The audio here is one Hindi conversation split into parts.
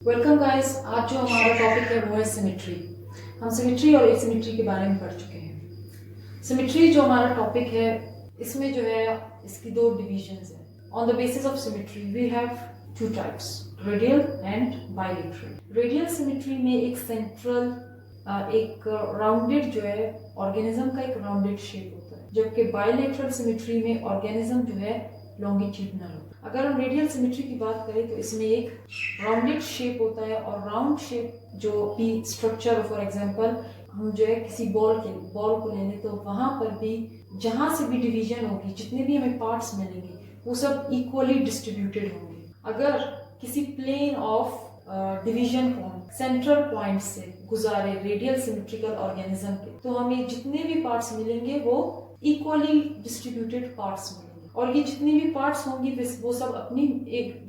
Welcome guys. आज जो हमारा टॉपिक है वो है सिमेट्री। हम सिमेट्री और एसिमेट्री के बारे में पढ़ चुके हैं। सिमेट्री जो हमारा टॉपिक है इसमें जो है इसकी दो डिविजन्स हैं। On the basis of symmetry we have two types, radial and bilateral. Radial symmetry में एक सेंट्रल एक राउंडेड जो है ऑर्गेनिज्म का एक राउंडेड शेप होता है, जबकि बाइलेटरल सिमेट्री में ऑर्गेनिज्म जो है लॉन्गिट्यूडनल होता है। अगर हम रेडियल सिमेट्री की बात करें तो इसमें एक राउंडेड शेप होता है और राउंड शेप जो भी स्ट्रक्चर, फॉर एग्जांपल हम जो है किसी बॉल को लेने तो वहां पर भी जहां से भी डिवीजन होगी, जितने भी हमें पार्ट्स मिलेंगे वो सब इक्वली डिस्ट्रीब्यूटेड होंगे। अगर किसी प्लेन ऑफ डिवीजन को हम सेंट्रल पॉइंट से गुजारे रेडियल सिमेट्रिकल ऑर्गेनिज्म के, तो हमें जितने भी पार्ट्स मिलेंगे वो इक्वली डिस्ट्रीब्यूटेड पार्ट्स मिलेंगे और ये जितनी भी पार्ट्स होंगी वो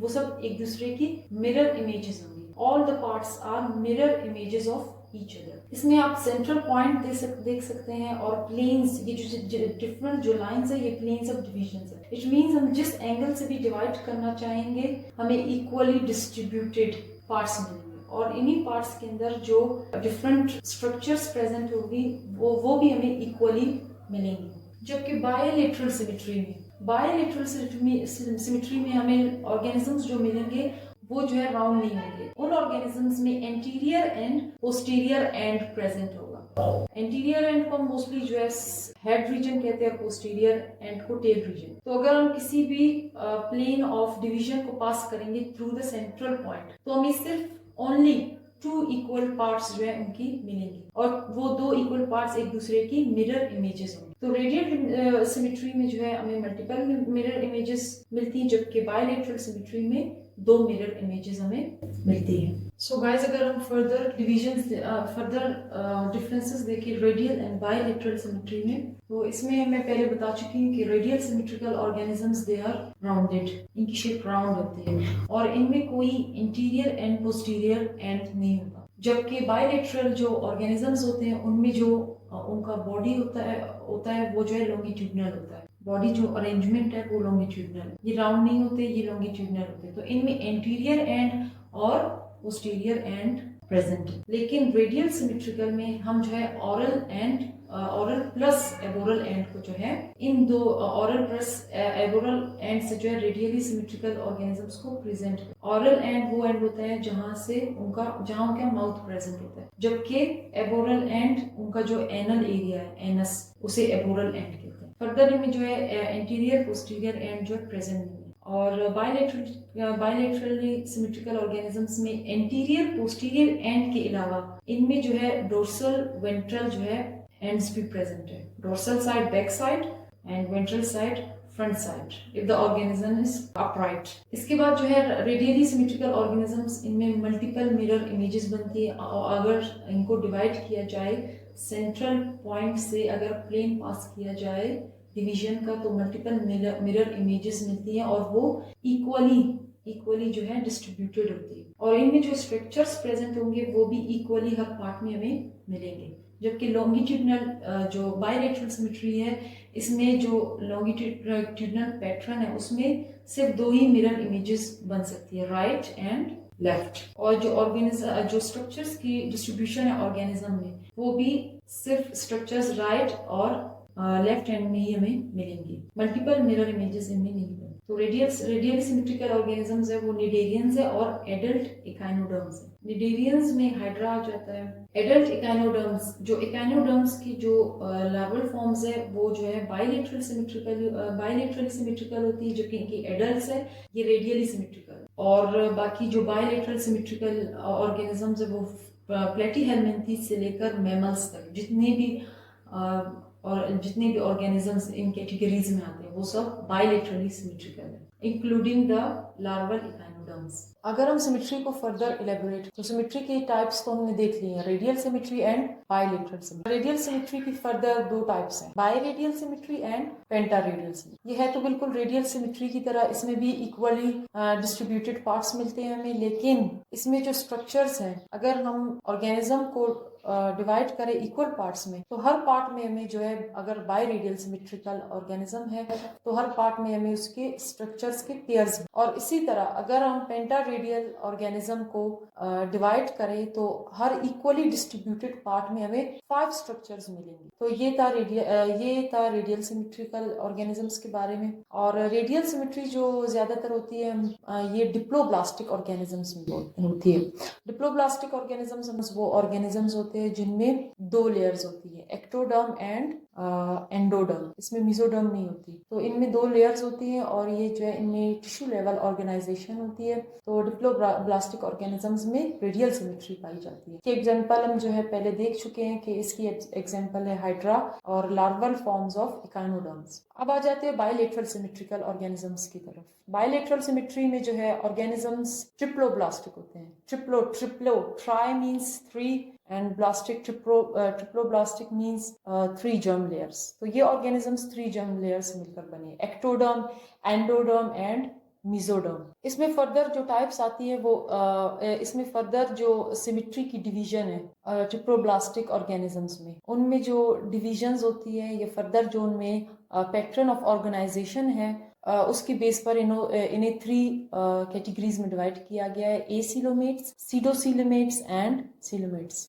सब एक दूसरे की मिरर इमेजेस होंगी। All the parts are mirror images of each other. इसमें आप सेंट्रल पॉइंट देख सकते हैं और प्लेन्स, ये जो डिफरेंट जो लाइंस है ये प्लेन्स ऑफ डिविजन है। इट मींस हम जिस एंगल से भी डिवाइड करना चाहेंगे हमें इक्वली डिस्ट्रीब्यूटेड पार्ट्स मिलेंगे और इन्हीं पार्ट्स के अंदर जो डिफरेंट स्ट्रक्चर्स प्रेजेंट होगी वो भी हमें इक्वली मिलेंगी। जबकि बायलेटरल सिमेट्री में हमें ऑर्गेनिजम्स जो मिलेंगे वो जो है राउंड नहीं होंगे। उन ऑर्गेनिजम्स में anterior and posterior and present होगा। एंटीरियर एंड को मोस्टली जो है हेड रीजन कहते हैं, पोस्टीरियर एंड को टेल रीजन। तो अगर हम किसी भी प्लेन ऑफ डिवीजन को पास करेंगे थ्रू द सेंट्रल पॉइंट तो हमें सिर्फ ओनली 2 इक्वल पार्ट्स जो है उनकी मिलेंगी और वो 2 इक्वल पार्ट्स एक दूसरे की मिरर इमेजेस होंगे। तो रेडियल सिमेट्री में जो है हमें मल्टीपल मिरर इमेजेस मिलती हैं, जबकि बायलेटरल सिमेट्री में 2 मिरर इमेजेस हमें मिलती हैं। सो गाइस, अगर हम फर्दर डिफरेंसेस देखें रेडियल एंड बायलेटरल सिमेट्री में, तो इसमें मैं पहले बता चुकी हूँ कि radial symmetrical organisms they are rounded, इनकी शेप राउंड होती है और इनमें कोई इंटीरियर एंड पोस्टीरियर एंड नहीं होता। जबकि बायलेटरल जो ऑर्गेनिजम्स होते हैं उनमें जो उनका बॉडी होता है वो जो है लॉन्गिट्यूडनल होता है। बॉडी जो अरेंजमेंट है वो लॉन्गिट्यूडनल, ये राउंड नहीं होते, ये लॉन्गिट्यूडनल होते हैं। तो इनमें एंटीरियर एंड और पोस्टीरियर एंड प्रेजेंट है। लेकिन रेडियल सिमेट्रिकल में हम जो है ऑरल प्लस एबोरल एंड को जो है इन दो ऑरल प्लस एबोरल एंड से जो है रेडियली सिमेट्रिकल ऑर्गेनिजम्स को प्रेजेंट है। ऑरल एंड वो एंड होता है जहां उनका माउथ प्रेजेंट होता है, जबकि एबोरल एंड उनका जो एनल एरिया है, एनस, उसे एबोरल एंड कहते हैं। फर्दर इनमें जो है एंटीरियर पोस्टीरियर एंड जो है प्रेजेंट नहीं है। और बायलेटरली सिमेट्रिकल ऑर्गेनिजम्स में एंटीरियर पोस्टीरियर एंड के अलावा इनमें जो है डोर्सल वेंट्रल जो है एंड्स भी प्रेजेंट है। Dorsal side back side and ventral side front side if the organism is upright. इसके बाद जो है रेडियली सिमेट्रिकल ऑर्गेनिजम्स, इनमें मल्टीपल मिरर इमेजेस बनती है और अगर इनको डिवाइड किया जाए सेंट्रल पॉइंट से, अगर प्लेन पास किया जाए डिवीजन का, तो मल्टीपल मिरर इमेजेस मिलती हैं और वो इक्वली जो है डिस्ट्रीब्यूटेड होती है और इनमें जो स्ट्रक्चर्स प्रेजेंट होंगे वो भी इक्वली हर पार्ट में हमें मिलेंगे। जबकि लॉन्गिट्यूडनल जो बायलेटरल सिमेट्री है इसमें जो लॉन्गिट्यूडनल पैटर्न है उसमें सिर्फ 2 ही मिरर इमेजेस बन सकती है, राइट एंड लेफ्ट। और जो स्ट्रक्चर्स की डिस्ट्रीब्यूशन है ऑर्गेनिज्म में वो भी सिर्फ स्ट्रक्चर्स राइट और लेफ्ट हैंड में ही हमें मिलेंगी, मल्टीपल मिरर इमेजेस इनमें नहीं बने। तो रेडियली सिमेट्रिकल ऑर्गेनिजम्स है वो निडेरियंस है और एडल्ट इकाइनोडर्म्स है। निडेरियंस में हाइड्रा आ जाता है। एडल्ट इकाइनोडर्म्स की जो लार्वल फॉर्म्स है वो जो है बायलेटरली सिमेट्रिकल होती है, जबकि इनकी एडल्ट्स है ये रेडियली सिमेट्रिकल। और बाकी जो बायलेटरल सिमेट्रिकल ऑर्गेनिजम्स है वो प्लेटीहेलमिन्थीज से लेकर मैमल्स तक जितने भी ऑर्गेनिजम्स इन कैटेगरीज में आते हैं वो सब बायलेटरली सिमेट्रिकल है, इंक्लूडिंग द लार्वल इकाइनोडर्म्स। अगर हम सिमेट्री को फर्दर इलेबोरेट, तो सिमेट्री के टाइप्स तो हमने देख लिए हैं, radial symmetry and bilateral symmetry. Radial symmetry की फर्दर 2 टाइप्स हैं, बायरेडियल सिमेट्री एंड पेंटारेडियल सिमेट्री। ये है तो बिल्कुल रेडियल सिमेट्री की तरह, इसमें भी इक्वली डिस्ट्रीब्यूटेड पार्ट्स मिलते हैं हमें, लेकिन इसमें जो स्ट्रक्चर्स हैं अगर हम ऑर्गेनिज्म को डिवाइड करें इक्वल पार्ट्स में तो हर पार्ट में हमें जो है, अगर बायरेडियल सिमेट्रिकल ऑर्गेनिज्म है तो हर पार्ट में हमें उसके स्ट्रक्चर्स के पेयर्स, और इसी तरह अगर हम पेंटारेडियल रेडियल ऑर्गेनिज्म को डिवाइड करें तो हर इक्वली डिस्ट्रीब्यूटेड पार्ट में हमें 5 स्ट्रक्चर्स मिलेंगे। तो ये था रेडियल सिमेट्रिकल ऑर्गेनिजम्स के बारे में। और रेडियल सिमेट्री जो ज्यादातर होती है ये डिप्लोब्लास्टिक ऑर्गेनिजम्स में होती है। डिप्लोब्लास्टिक ऑर्गेनिजम्स वो ऑर्गेनिजम्स होते हैं जिनमें 2 लेयर्स होती है, एक्टोडर्म एंड एंडोडर्म। इसमें मेसोडर्म नहीं होती। तो इनमें 2 लेयर्स होती हैं और ये जो है इनमें टिश्यू लेवल ऑर्गेनाइजेशन होती है। तो डिप्लोब्लास्टिक ऑर्गेनिजम्स में रेडियल सिमेट्री पाई जाती है। कि एग्जांपल हम जो है पहले देख चुके हैं कि इसकी एग्जांपल है हाइड्रा और लार्वल फॉर्म्स ऑफ इकाइनोडर्म्स। अब आ जाते हैं बायलेटरल सिमेट्रिकल ऑर्गेनिजम्स की तरफ। बायलेटरल सिमेट्री में जो है ऑर्गेनिजम्स ट्रिप्लोब्लास्टिक होते हैं। ट्रिप्लो try means 3 and triploblastic means 3 germ layers। तो ये organisms 3 germ layers मिलकर बने, एक्टोडर्म, एंडोडर्म एंड मेसोडर्म। इसमें फर्दर जो टाइप्स आती है वो इसमें फर्दर जो सिमेट्री की डिवीजन है ट्रिप्लोब्लास्टिक ऑर्गेनिजम्स में, उनमें जो डिविजन्स होती है ये फर्दर जो उनमें पैटर्न ऑफ ऑर्गेनाइजेशन है उसकी बेस पर इन्हें 3 कैटेगरीज में डिवाइड किया गया है, एसीलोमेट्स, सीडोसीलोमेट्स एंड सीलोमेट्स।